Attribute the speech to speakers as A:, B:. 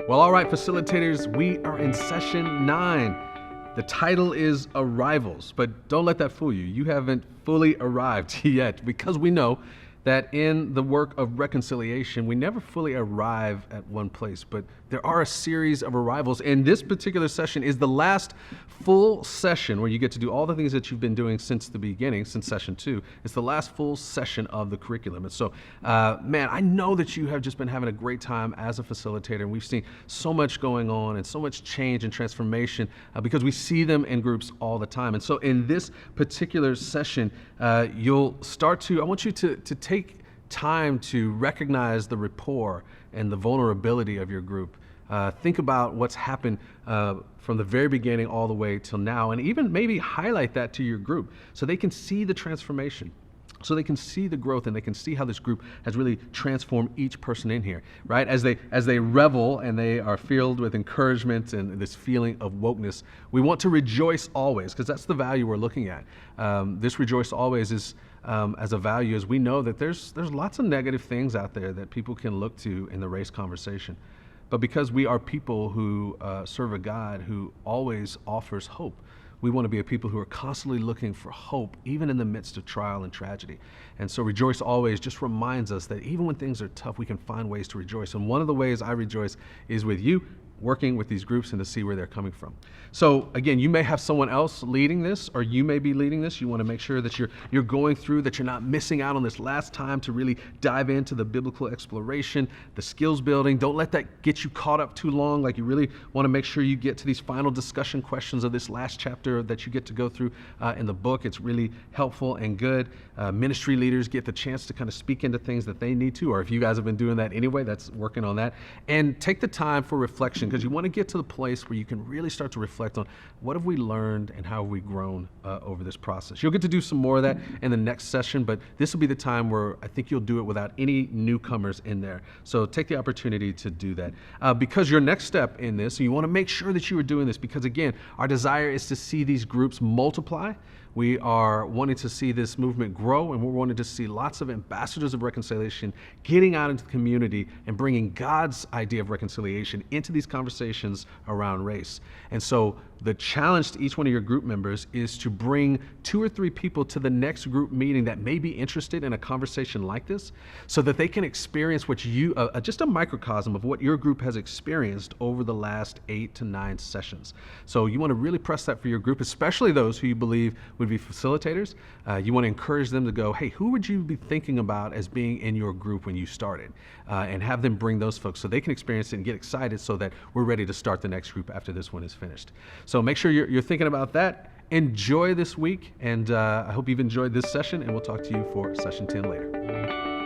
A: Well, all right, facilitators, we are in session 9. The title is Arrivals, but don't let that fool you. You haven't fully arrived yet, because we know that in the work of reconciliation, we never fully arrive at one place, but there are a series of arrivals. And this particular session is the last full session where you get to do all the things that you've been doing since the beginning, since session 2. It's the last full session of the curriculum. And so, man, I know that you have just been having a great time as a facilitator, and we've seen so much going on and so much change and transformation because we see them in groups all the time. And so in this particular session, I want you to take time to recognize the rapport and the vulnerability of your group. Think about what's happened from the very beginning all the way till now, and even maybe highlight that to your group so they can see the transformation, so they can see the growth, and they can see how this group has really transformed each person in here, right? As they revel and they are filled with encouragement and this feeling of wokeness, we want to rejoice always, because that's the value we're looking at. This rejoice always is as a value, as we know that there's lots of negative things out there that people can look to in the race conversation. But because we are people who serve a God who always offers hope, we want to be a people who are constantly looking for hope, even in the midst of trial and tragedy. And so Rejoice Always just reminds us that even when things are tough, we can find ways to rejoice. And one of the ways I rejoice is with you, working with these groups and to see where they're coming from. So again, you may have someone else leading this, or you may be leading this. You want to make sure that you're going through, that you're not missing out on this last time to really dive into the biblical exploration, the skills building. Don't let that get you caught up too long. Like, you really want to make sure you get to these final discussion questions of this last chapter that you get to go through in the book. It's really helpful and good. Ministry leaders get the chance to kind of speak into things that they need to, or if you guys have been doing that anyway, that's working on that. And take the time for reflection, because you want to get to the place where you can really start to reflect on what have we learned and how have we grown over this process. You'll get to do some more of that in the next session, but this will be the time where I think you'll do it without any newcomers in there. So take the opportunity to do that. Because your next step in this, and you want to make sure that you are doing this, because again, our desire is to see these groups multiply. We are wanting to see this movement grow, and we're wanting to see lots of ambassadors of reconciliation getting out into the community and bringing God's idea of reconciliation into these conversations around race. And so the challenge to each one of your group members is to bring 2 or 3 people to the next group meeting that may be interested in a conversation like this, so that they can experience what just a microcosm of what your group has experienced over the last 8 to 9 sessions. So you want to really press that for your group, especially those who you believe would be facilitators. You want to encourage them to go, hey, who would you be thinking about as being in your group when you started? And have them bring those folks so they can experience it and get excited, so that we're ready to start the next group after this one is finished. So make sure you're thinking about that. Enjoy this week, and I hope you've enjoyed this session, and we'll talk to you for session 10 later.